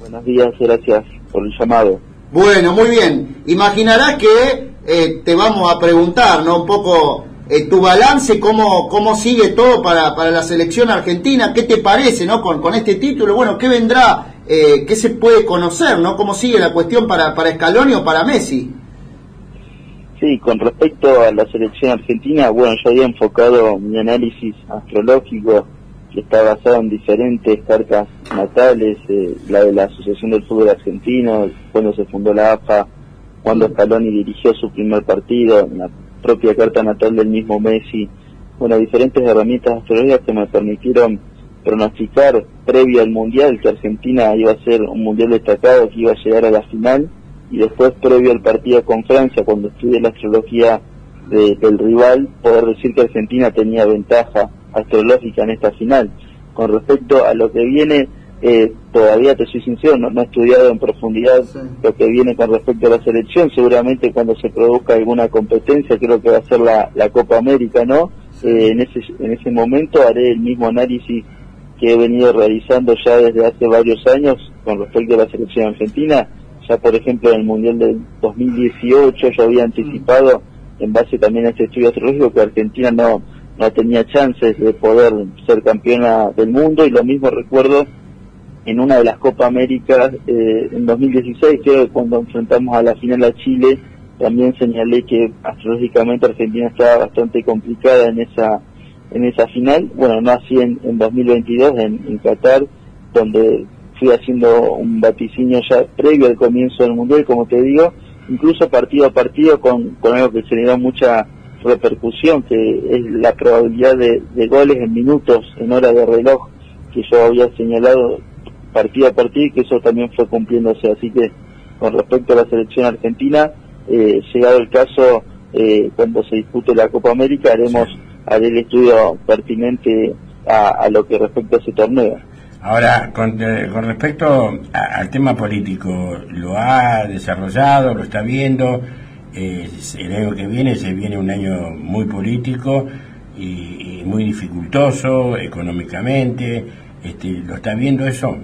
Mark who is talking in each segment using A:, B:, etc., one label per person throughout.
A: Buenos días, gracias por el llamado.
B: Bueno, muy bien. Imaginarás que te vamos a preguntar, ¿no? Un poco tu balance, cómo sigue todo para la selección argentina, ¿qué te parece, ¿no? Con este título, bueno, ¿qué vendrá? ¿Qué se puede conocer, ¿no? ¿Cómo sigue la cuestión para Scaloni o para Messi?
A: Sí, con respecto a la selección argentina, bueno, yo había enfocado mi análisis astrológico, que está basado en diferentes cartas natales, la de la Asociación del Fútbol Argentino, cuando se fundó la AFA, cuando Scaloni dirigió su primer partido, la propia carta natal del mismo Messi, bueno, diferentes herramientas astrológicas que me permitieron pronosticar previo al Mundial que Argentina iba a ser un Mundial destacado, que iba a llegar a la final, y después previo al partido con Francia, cuando estudié la astrología del rival, poder decir que Argentina tenía ventaja astrológica en esta final. Con respecto a lo que viene, todavía te soy sincero, no he estudiado en profundidad lo que viene con respecto a la selección. Seguramente cuando se produzca alguna competencia, creo que va a ser la Copa América, ¿no? En ese momento haré el mismo análisis que he venido realizando ya desde hace varios años con respecto a la selección argentina. Ya por ejemplo en el Mundial del 2018 yo había anticipado, en base también a este estudio astrológico, que Argentina no tenía chances de poder ser campeona del mundo, y lo mismo recuerdo en una de las Copa Américas en 2016, que cuando enfrentamos a la final a Chile, también señalé que astrológicamente Argentina estaba bastante complicada en esa final. Bueno, no así en 2022 en Qatar, donde fui haciendo un vaticinio ya previo al comienzo del Mundial, como te digo, incluso partido a partido con algo que generó mucha repercusión, que es la probabilidad de goles en minutos, en hora de reloj, que yo había señalado partido a partido, y que eso también fue cumpliéndose. Así que con respecto a la selección argentina, llegado el caso, cuando se dispute la Copa América, haré el estudio pertinente a lo que respecta a ese torneo.
C: Ahora, con respecto al tema político, ¿lo ha desarrollado, lo está viendo? El año que viene se viene un año muy político y muy dificultoso económicamente. ¿Lo está viendo eso?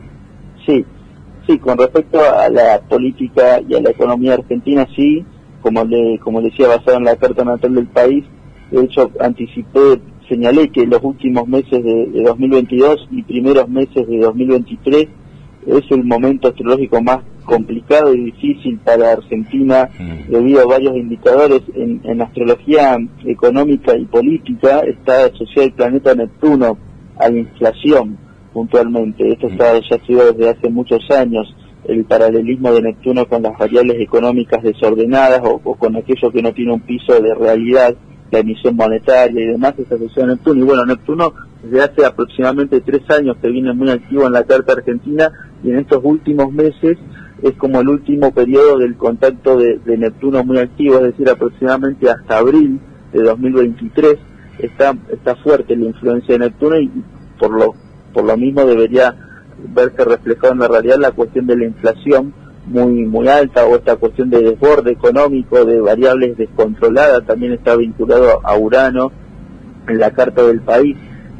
C: Sí, con respecto a la política y a la economía argentina, sí, como le decía, basado en la carta natal del país. De hecho, señalé que los últimos meses de 2022 y primeros meses de 2023 es el momento astrológico más complicado y difícil para Argentina, debido a varios indicadores. En astrología económica y política está asociado el planeta Neptuno a la inflación, puntualmente. Esto está ya estudiado desde hace muchos años, el paralelismo de Neptuno con las variables económicas desordenadas o con aquello que no tiene un piso de realidad, la emisión monetaria y demás, está asociado a Neptuno. Y bueno, Neptuno desde hace aproximadamente 3 años que viene muy activo en la carta argentina, y en estos últimos meses es como el último periodo del contacto de Neptuno muy activo, es decir, aproximadamente hasta abril de 2023 está fuerte la influencia de Neptuno, y por lo mismo debería verse reflejado en la realidad la cuestión de la inflación muy alta, o esta cuestión de desborde económico, de variables descontroladas. También está vinculado a Urano en la carta del país,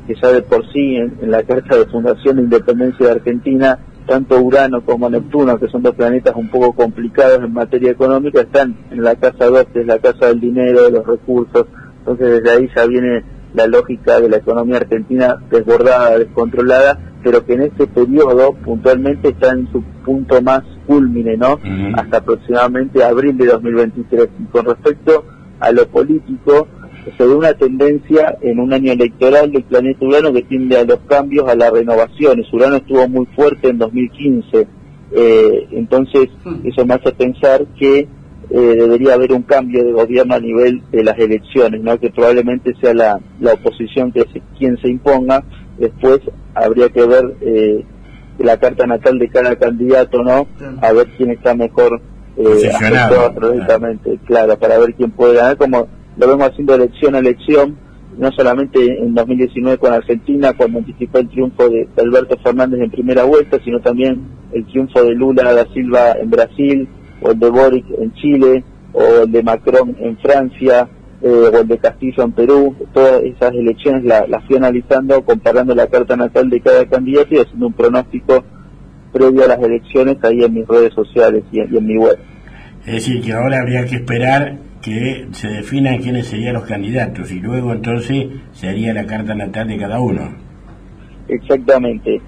C: que ya de por sí en la carta de fundación de independencia de Argentina, tanto Urano como Neptuno, que son dos planetas un poco complicados en materia económica, están en la casa 2, que es la casa del dinero, de los recursos. Entonces desde ahí ya viene la lógica de la economía argentina desbordada, descontrolada, pero que en este periodo puntualmente está en su punto más cúlmine, ¿no? Hasta aproximadamente abril de 2023. Y con respecto a lo político, se ve una tendencia en un año electoral del planeta Urano que tiende a los cambios, a las renovaciones. Urano estuvo muy fuerte en 2015, entonces eso me hace pensar que debería haber un cambio de gobierno a nivel de las elecciones, ¿no? Que probablemente sea la oposición quien se imponga. Después habría que ver la carta natal de cada candidato, ¿no? A ver quién está mejor afectado astrológicamente, claro, para ver quién puede ganar, como lo vemos haciendo elección a elección, no solamente en 2019 con Argentina, cuando anticipó el triunfo de Alberto Fernández en primera vuelta, sino también el triunfo de Lula da Silva en Brasil, o el de Boric en Chile, o el de Macron en Francia, o el de Castillo en Perú. Todas esas elecciones las fui analizando, comparando la carta natal de cada candidato y haciendo un pronóstico
A: previo a las elecciones ahí en mis redes sociales y en mi web.
C: Es decir, que ahora habría que esperar que se definan quiénes serían los candidatos y luego entonces se haría la carta natal de cada uno.
A: Exactamente.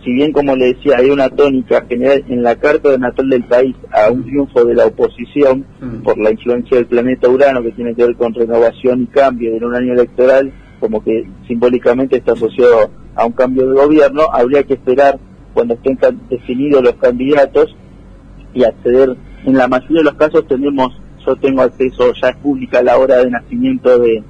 A: Si bien, como le decía, hay una tónica general en la carta natal del país a un triunfo de la oposición por la influencia del planeta Urano, que tiene que ver con renovación y cambio en un año electoral, como que simbólicamente está asociado a un cambio de gobierno, habría que esperar cuando estén definidos los candidatos y acceder. En la mayoría de los casos yo tengo acceso, ya es pública la hora de nacimiento de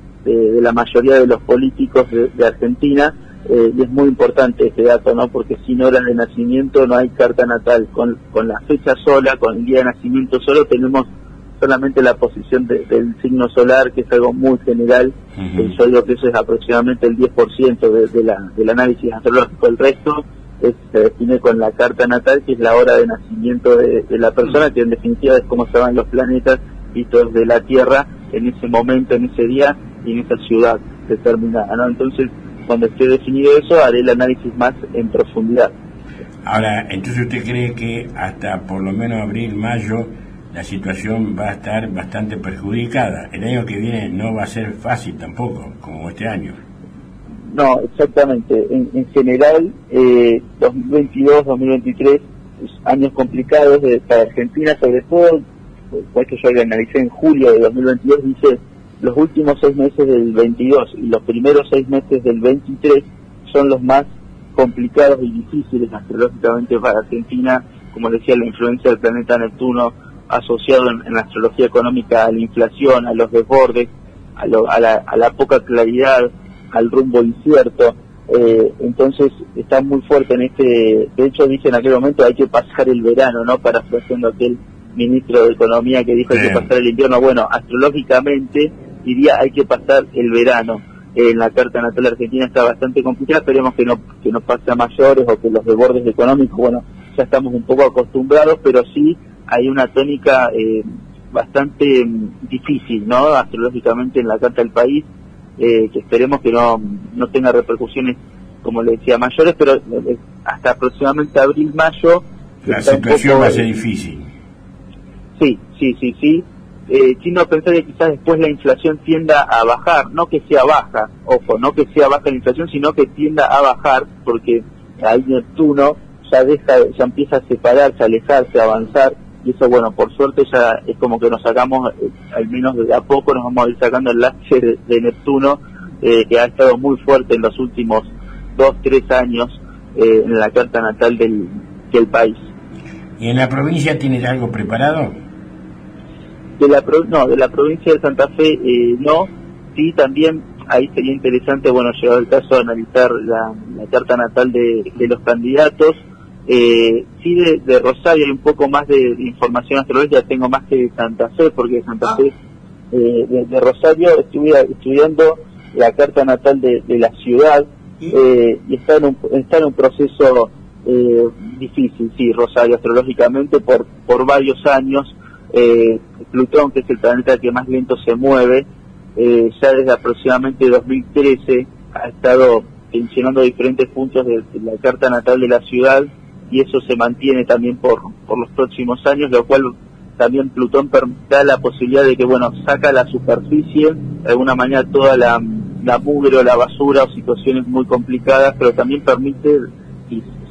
A: la mayoría de los políticos de Argentina, y es muy importante este dato, ¿no? Porque sin hora de nacimiento no hay carta natal. Con la fecha sola, con el día de nacimiento solo, tenemos solamente la posición del signo solar, que es algo muy general. Yo digo que eso es aproximadamente el 10% del análisis astrológico. El resto se define con la carta natal, que es la hora de nacimiento de la persona, que en definitiva es cómo estaban los planetas vistos de la Tierra en ese momento, en ese día y en esa ciudad determinada, ¿no? Entonces, cuando esté definido eso, haré el análisis más en profundidad.
C: Ahora, entonces usted cree que hasta por lo menos abril, mayo, la situación va a estar bastante perjudicada. El año que viene no va a ser fácil tampoco, como este año.
A: No, exactamente. En general, 2022, 2023, años complicados para Argentina, sobre todo, pues que yo lo analicé en julio de 2022, dice, los últimos 6 meses del 22 y los primeros 6 meses del 23 son los más complicados y difíciles astrológicamente para Argentina. Como decía, la influencia del planeta Neptuno asociado en la astrología económica a la inflación, a los desbordes, a la poca claridad, al rumbo incierto. Entonces está muy fuerte en de hecho dije en aquel momento hay que pasar el verano, ¿no? Parafraseando aquel ministro de Economía que dijo hay que pasar el invierno. Bueno, astrológicamente diría hay que pasar el verano. En la carta natal argentina está bastante complicada, esperemos que no pase a mayores o que los desbordes económicos, bueno, ya estamos un poco acostumbrados, pero sí hay una tónica bastante difícil, ¿no? Astrológicamente en la carta del país, que esperemos que no tenga repercusiones, como le decía, mayores, pero hasta aproximadamente abril-mayo
C: la situación va a ser difícil.
A: Sí. Sino pensar que quizás después la inflación tienda a bajar, no que sea baja, ojo, no que sea baja la inflación, sino que tienda a bajar, porque ahí Neptuno ya empieza a separarse, a alejarse, a avanzar, y eso, bueno, por suerte ya es como que nos sacamos, al menos de a poco nos vamos a ir sacando el lastre de Neptuno, que ha estado muy fuerte en los últimos 2-3 años en la carta natal del país.
C: ¿Y en la provincia tienes algo preparado?
A: De la provincia de Santa Fe no. Sí, también ahí sería interesante, bueno, llegado el caso de analizar la carta natal de los candidatos. Sí, de Rosario hay un poco más de información astrológica, tengo más que de Santa Fe, porque de Santa Fe, de Rosario estuve estudiando la carta natal de la ciudad, y está en un proceso difícil, sí, Rosario, astrológicamente por varios años. Plutón, que es el planeta que más lento se mueve, ya desde aproximadamente 2013 ha estado tensionando diferentes puntos de la carta natal de la ciudad, y eso se mantiene también por los próximos años, lo cual también Plutón da la posibilidad de que, bueno, saca a la superficie de alguna manera toda la mugre o la basura o situaciones muy complicadas, pero también permite,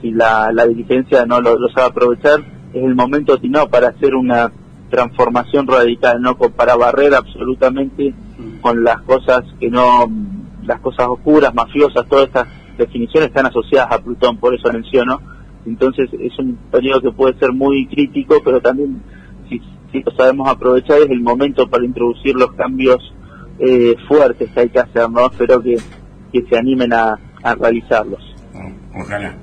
A: si la dirigencia no lo sabe aprovechar, es el momento atinado para hacer una transformación radical, ¿no? Para barrer absolutamente con las cosas las cosas oscuras, mafiosas, todas estas definiciones están asociadas a Plutón, por eso menciono. Entonces es un periodo que puede ser muy crítico, pero también si lo sabemos aprovechar es el momento para introducir los cambios fuertes que hay que hacer, ¿no? Espero que se animen a realizarlos.
C: Ojalá.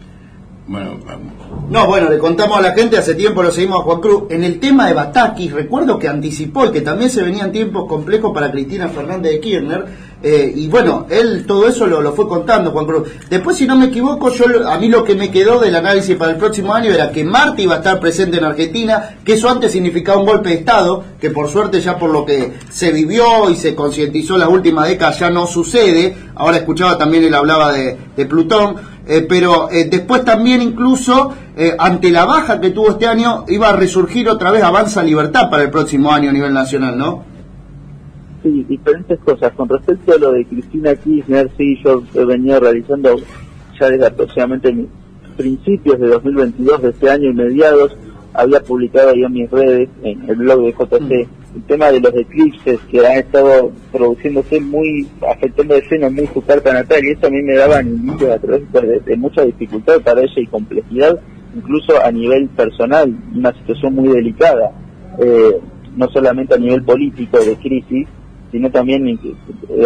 B: Bueno, le contamos a la gente, hace tiempo lo seguimos a Juan Cruz, en el tema de Batakis, recuerdo que anticipó y que también se venían tiempos complejos para Cristina Fernández de Kirchner, y bueno, él todo eso lo fue contando, Juan Cruz. Después, si no me equivoco, a mí lo que me quedó del análisis para el próximo año era que Marte iba a estar presente en Argentina, que eso antes significaba un golpe de Estado, que por suerte ya por lo que se vivió y se concientizó en las últimas décadas ya no sucede. Ahora escuchaba también, él hablaba de Plutón. pero después también incluso ante la baja que tuvo este año iba a resurgir otra vez Avanza Libertad para el próximo año a nivel nacional, ¿no?
A: Sí, diferentes cosas. Con respecto a lo de Cristina Kirchner, sí, yo he venido realizando ya desde aproximadamente principios de 2022 de este año y mediados, había publicado ahí en mis redes, en el blog de JC, el tema de los eclipses que han estado produciéndose afectando de lleno muy su carta natal, y eso a mí me daba indicios astrológicos de mucha dificultad para ella y complejidad, incluso a nivel personal, una situación muy delicada, no solamente a nivel político de crisis, sino también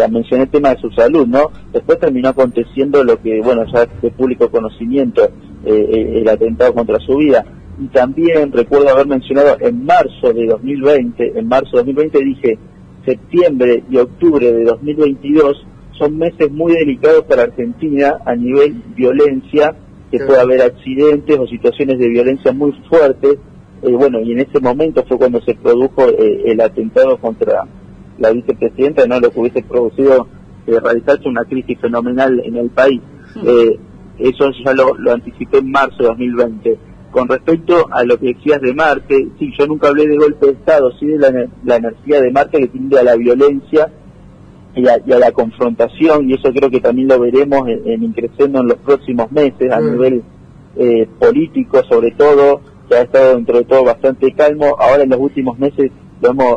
A: mencioné el tema de su salud, ¿no? Después terminó aconteciendo lo que, bueno, ya es de público conocimiento, el atentado contra su vida. Y también recuerdo haber mencionado en marzo de 2020 dije, septiembre y octubre de 2022 son meses muy delicados para Argentina a nivel violencia, que puede haber accidentes o situaciones de violencia muy fuertes, bueno, y en ese momento fue cuando se produjo el atentado contra la vicepresidenta, no lo que hubiese producido realizarse una crisis fenomenal en el país. Eso ya lo anticipé en marzo de 2020. Con respecto a lo que decías de Marte, sí, yo nunca hablé de golpe de Estado, sí de la energía de Marte que tiende a la violencia y a la confrontación, y eso creo que también lo veremos creciendo en los próximos meses a nivel político, sobre todo, que ha estado dentro de todo bastante calmo. Ahora en los últimos meses,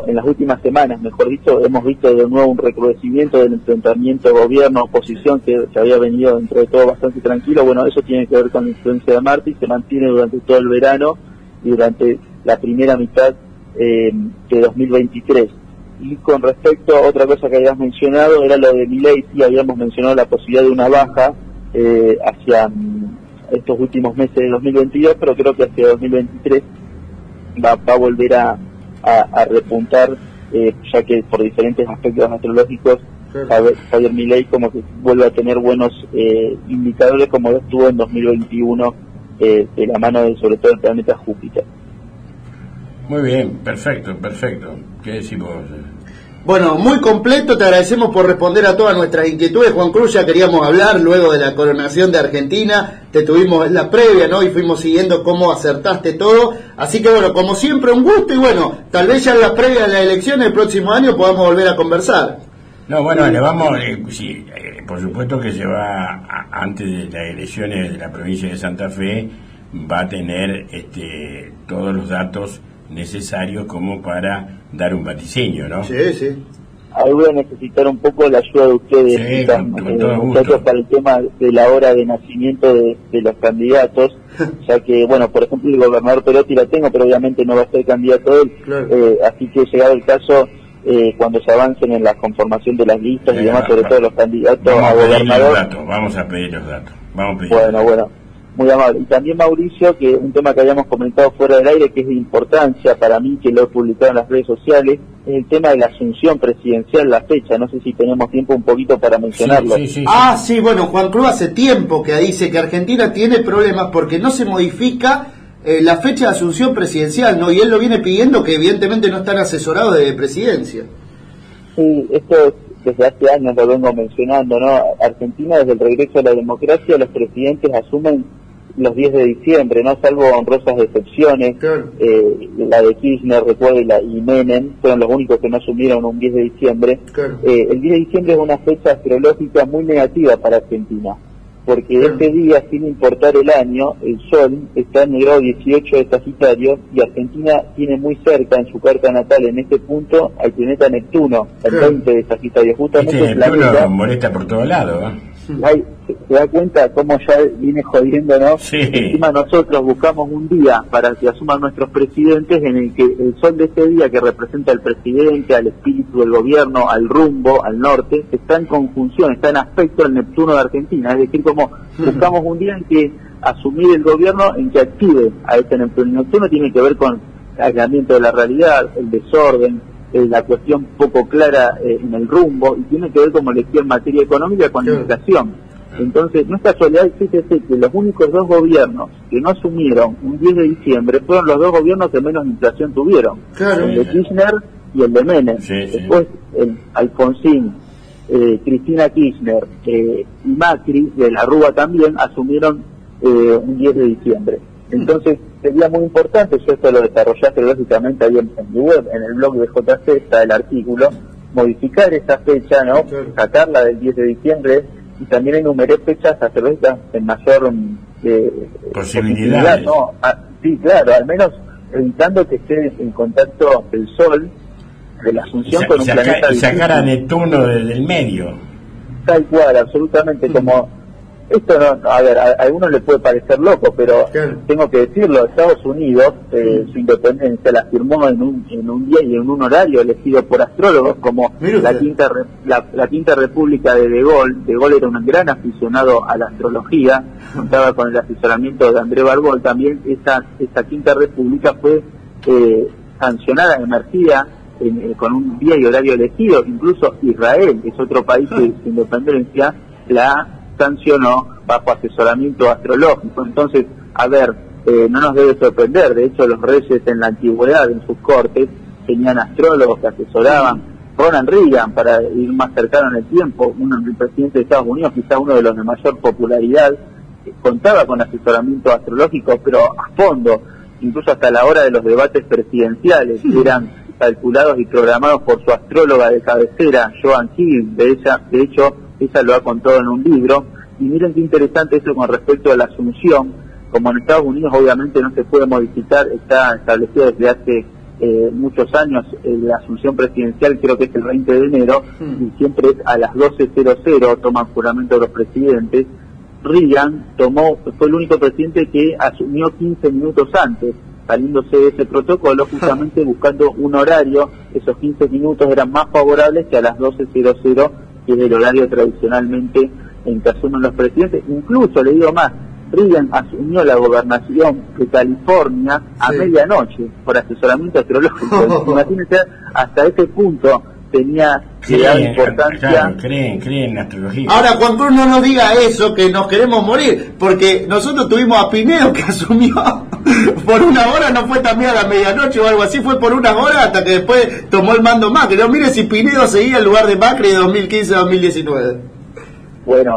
A: en las últimas semanas, mejor dicho, hemos visto de nuevo un recrudecimiento del enfrentamiento gobierno-oposición que había venido dentro de todo bastante tranquilo. Bueno, eso tiene que ver con la influencia de Marte y se mantiene durante todo el verano y durante la primera mitad de 2023. Y con respecto a otra cosa que habías mencionado, era lo de Milei. Sí, habíamos mencionado la posibilidad de una baja hacia estos últimos meses de 2022, pero creo que hacia 2023 va a volver a repuntar, ya que por diferentes aspectos astrológicos Javier Milei como que vuelve a tener buenos indicadores, como lo estuvo en 2021 de la mano de sobre todo el planeta Júpiter.
C: Muy bien, perfecto. ¿Qué decimos?
B: Bueno, muy completo, te agradecemos por responder a todas nuestras inquietudes. Juan Cruz, ya queríamos hablar luego de la coronación de Argentina, te tuvimos en la previa, ¿no? Y fuimos siguiendo cómo acertaste todo. Así que bueno, como siempre, un gusto y bueno, tal vez ya en la previa de las elecciones el próximo año podamos volver a conversar.
C: No, bueno, le vamos, sí, por supuesto que se va, antes de las elecciones de la provincia de Santa Fe, va a tener todos los datos necesarios como para dar un vaticinio, ¿no?
B: Sí.
A: Ahí voy a necesitar un poco la ayuda de ustedes,
C: sí, con todo
A: muchachos, para el tema de la hora de nacimiento de los candidatos, ya que, bueno, por ejemplo, el gobernador Perotti la tengo, pero obviamente no va a ser candidato él, claro. Así que llegado el caso, cuando se avancen en la conformación de las listas y demás, sobre todo los candidatos a gobernador.
C: Vamos a pedir los datos.
A: Bueno. Muy amable. Y también, Mauricio, que un tema que habíamos comentado fuera del aire, que es de importancia para mí, que lo he publicado en las redes sociales, es el tema de la asunción presidencial, la fecha. No sé si tenemos tiempo un poquito para mencionarlo.
B: Sí, bueno, Juan Cruz hace tiempo que dice que Argentina tiene problemas porque no se modifica la fecha de asunción presidencial, ¿no? Y él lo viene pidiendo, que evidentemente no están asesorados de presidencia.
A: Sí, esto desde hace años lo vengo mencionando, ¿no? Argentina, desde el regreso a la democracia, los presidentes asumen los 10 de diciembre, no, salvo honrosas excepciones, claro. La de Kirchner, recuerdo, y Menem, fueron los únicos que no asumieron un 10 de diciembre. Claro. El 10 de diciembre es una fecha astrológica muy negativa para Argentina, porque este día, sin importar el año, el Sol está en el grado 18 de Sagitario, y Argentina tiene muy cerca en su carta natal, en este punto, al planeta Neptuno, el 20 de Sagitario, justamente el planeta
C: molesta por todos lados,
A: se da cuenta cómo ya viene jodiendo, ¿no?
C: Sí.
A: Encima nosotros buscamos un día para que asuman nuestros presidentes en el que el sol de ese día, que representa al presidente, al espíritu del gobierno, al rumbo, al norte, está en conjunción, está en aspecto al Neptuno de Argentina. Es decir, como buscamos un día en que asumir el gobierno, en que active a este Neptuno. El Neptuno tiene que ver con el aislamiento de la realidad, el desorden, la cuestión poco clara en el rumbo, y tiene que ver, como le decía, en materia económica con la inflación. Entonces, no es casualidad, fíjese que los únicos dos gobiernos que no asumieron un 10 de diciembre fueron los dos gobiernos que menos inflación tuvieron, el de Kirchner y el de Menem. Después el Alfonsín Cristina Kirchner y Macri, de la Rúa también, asumieron un 10 de diciembre. Entonces sería muy importante, yo esto lo desarrollaste lógicamente ahí en mi web, en el blog de JC está el artículo, modificar esa fecha, ¿no? Sacarla del 10 de diciembre, y también enumeré fechas astrológicas en mayor
C: posibilidad,
A: ¿no? Sí, claro, al menos evitando que esté en contacto el Sol de la Asunción con un planeta
C: y sacar a Neptuno del medio.
A: Tal cual, absolutamente, como esto no, a ver, a algunos les puede parecer loco, pero tengo que decirlo, Estados Unidos su independencia la firmó en un día y en un horario elegido por astrólogos, como la quinta república de De Gaulle. De Gaulle era un gran aficionado a la astrología, contaba con el asesoramiento de André Barbol. También esa quinta república fue sancionada, emergida con un día y horario elegido. Incluso Israel, que es otro país que su independencia la sancionó bajo asesoramiento astrológico. Entonces, a ver, no nos debe sorprender. De hecho, los reyes en la antigüedad, en sus cortes, tenían astrólogos que asesoraban. Ronald Reagan, para ir más cercano en el tiempo, el presidente de Estados Unidos, quizá uno de los de mayor popularidad, contaba con asesoramiento astrológico, pero a fondo, incluso hasta la hora de los debates presidenciales, eran calculados y programados por su astróloga de cabecera, Joan Hill. De hecho, ella lo ha contado en un libro. Y miren qué interesante eso con respecto a la Asunción. Como en Estados Unidos obviamente no se puede modificar, está establecido desde hace muchos años la Asunción presidencial, creo que es el 20 de enero, y siempre es a las 12:00, toman juramento los presidentes. Reagan fue el único presidente que asumió 15 minutos antes, saliéndose de ese protocolo, justamente buscando un horario. Esos 15 minutos eran más favorables que a las 12:00, que es el horario tradicionalmente en que asumen los presidentes. Incluso, le digo más, Reagan asumió la gobernación de California a medianoche por asesoramiento astrológico. Imagínense, hasta ese punto tenía importancia.
C: Claro, creen en astrología.
B: Ahora, Juan Cruz, no nos diga eso, que nos queremos morir, porque nosotros tuvimos a Pinedo que asumió por una hora, no fue también a la medianoche o algo así, fue por una hora hasta que después tomó el mando Macri. No, mire si Pinedo seguía en lugar de Macri de 2015 a 2019.
A: Bueno,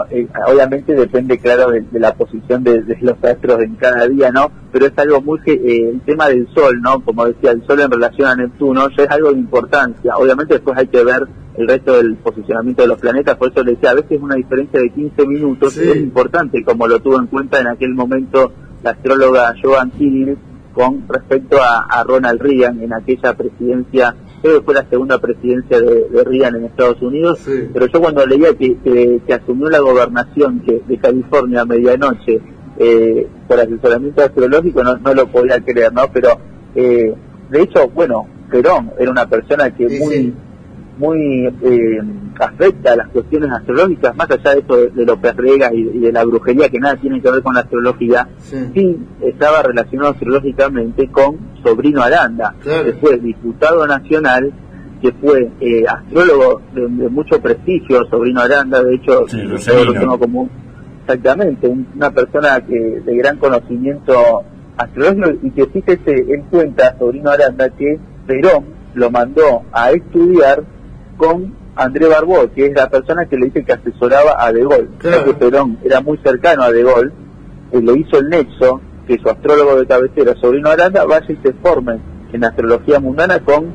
A: obviamente depende, claro, de la posición de los astros en cada día, ¿no? Pero es algo muy... el tema del Sol, ¿no? Como decía, el Sol en relación a Neptuno ya es algo de importancia. Obviamente después hay que ver el resto del posicionamiento de los planetas, por eso le decía, a veces una diferencia de 15 minutos es importante, como lo tuvo en cuenta en aquel momento la astróloga Joan Hill con respecto a Ronald Reagan en aquella presidencia. Creo que fue la segunda presidencia de Reagan en Estados Unidos, pero yo cuando leía que asumió la gobernación de California a medianoche por asesoramiento astrológico, no lo podía creer, ¿no? Pero de hecho, bueno, Perón era una persona que muy afecta a las cuestiones astrológicas, más allá de eso de López Rega y de la brujería, que nada tiene que ver con la astrología. Sí estaba relacionado astrológicamente con Sobrino Aranda, que fue diputado nacional, que fue astrólogo de mucho prestigio. Sobrino Aranda, de hecho, yo lo tengo como exactamente una persona de gran conocimiento astrológico, y que fíjese, él cuenta, Sobrino Aranda, que Perón lo mandó a estudiar con André Barbol, que es la persona que le dice que asesoraba a De Gaulle. Que Perón era muy cercano a De Gaulle, le hizo el nexo, que su astrólogo de cabecera, Sobrino Aranda, vaya y se forme en astrología mundana con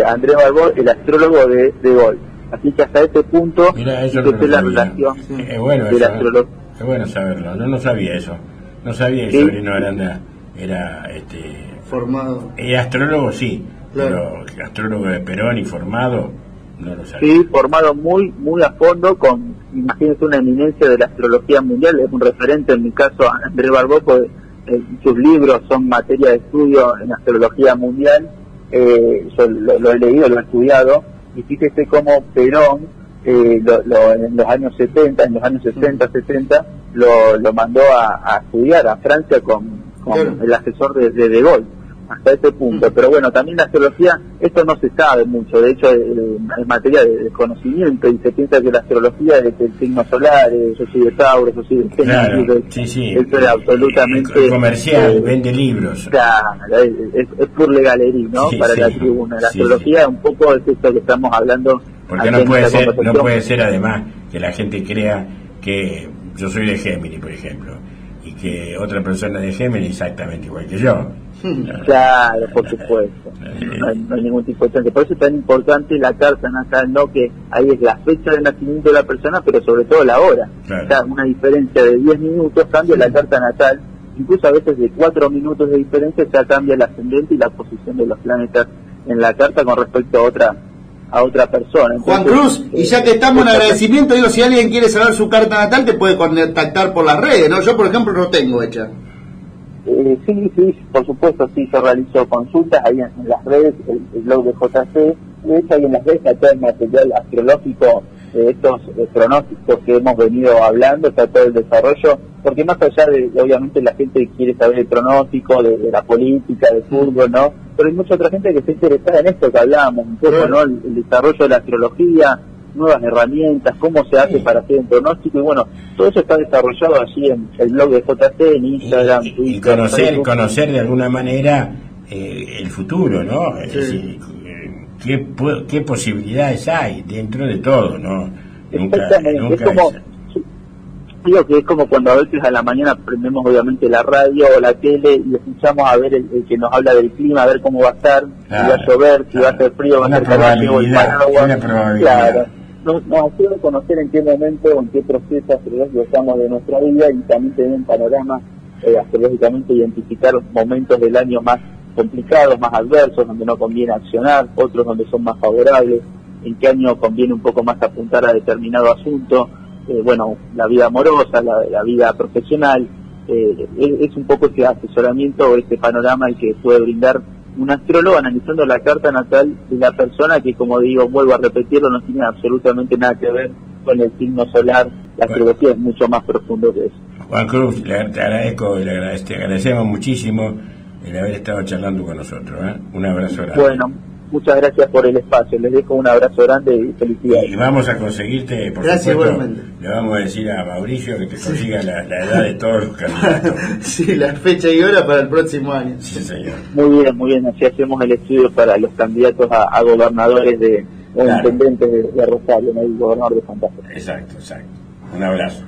A: André Barbol, el astrólogo de Gaulle. Así que hasta ese punto es la relación de la astrología.
C: Es bueno saberlo, no sabía eso. No sabía que Sobrino Aranda era
B: formado.
C: Astrólogo, sí, pero astrólogo de Perón y formado, no lo sabía.
A: Sí, formado muy a fondo, con, imagínense, una eminencia de la astrología mundial. Es un referente, en mi caso, André Barbol, pues, sus libros son materia de estudio en astrología mundial. Yo lo he leído, lo he estudiado, y fíjese cómo Perón en los años 70, en los años 60, 70, lo mandó a estudiar a Francia con el asesor de Gaulle, hasta ese punto. Pero bueno, también la astrología, esto no se sabe mucho, de hecho es materia de conocimiento, y se piensa que la astrología es el signo solar, yo soy de Tauro, yo soy de Géminis, eso es absolutamente
C: comercial, vende libros.
A: Claro, es pur legalería, ¿no? Para la tribuna. La astrología un poco es esto que estamos hablando
C: Porque no puede ser además que la gente crea que yo soy de Géminis, por ejemplo, y que otra persona de Géminis exactamente igual que yo.
A: Claro, por supuesto. No hay ningún tipo de chance. Por eso es tan importante la carta natal, ¿no? Que ahí es la fecha de nacimiento de la persona, pero sobre todo la hora.
C: Claro.
A: O sea, una diferencia de 10 minutos cambia la carta natal. Incluso a veces de 4 minutos de diferencia ya cambia el ascendente y la posición de los planetas en la carta con respecto a otra persona. Entonces,
B: Juan Cruz, y ya que estamos en agradecimiento, digo, si alguien quiere saber su carta natal, te puede contactar por las redes, ¿no? Yo, por ejemplo, no tengo hecha.
A: Sí, por supuesto, sí, yo realizo consultas ahí en las redes, el blog de JC, de hecho ahí en las redes está todo el material astrológico de estos pronósticos que hemos venido hablando, está todo el desarrollo, porque más allá de, obviamente la gente quiere saber el pronóstico de la política, del fútbol, ¿no? Pero hay mucha otra gente que está interesada en esto que hablábamos, un poco, ¿no? El desarrollo de la astrología, nuevas herramientas, cómo se hace para hacer un pronóstico, y bueno, todo eso está desarrollado allí en el blog de JC, en Instagram, Twitter.
C: Y conocer de alguna manera el futuro, ¿no? Es decir, qué posibilidades hay dentro de todo, ¿no?
A: Exactamente, es como, digo que es como cuando a veces a la mañana prendemos obviamente la radio o la tele y escuchamos a ver el que nos habla del clima, a ver cómo va a estar, si va a llover, si va a hacer frío, va a hacer calor, o el paraguas. Claro. Nos ayuda a conocer en qué momento o en qué proceso astrológico estamos de nuestra vida y también tener un panorama astrológicamente, identificar momentos del año más complicados, más adversos, donde no conviene accionar, otros donde son más favorables, en qué año conviene un poco más apuntar a determinado asunto, bueno, la vida amorosa, la vida profesional, es un poco ese asesoramiento o ese panorama el que puede brindar un astrólogo analizando la carta natal de la persona, que, como digo, vuelvo a repetirlo, no tiene absolutamente nada que ver con el signo solar. La astrología es mucho más profundo que eso.
C: Juan Cruz, te agradezco y te agradecemos muchísimo el haber estado charlando con nosotros. Un abrazo grande.
A: Bueno, muchas gracias por el espacio. Les dejo un abrazo grande y felicidades.
C: Y vamos a conseguirte, por
B: gracias,
C: supuesto,
B: igualmente.
C: Le vamos a decir a Mauricio que te consiga la edad de todos los candidatos.
B: Sí, la fecha y hora para el próximo año.
C: Sí, señor.
A: Muy bien, así hacemos el estudio para los candidatos a gobernadores o intendentes de Rosario, ¿no? El gobernador de Santa Fe.
C: Exacto. Un abrazo.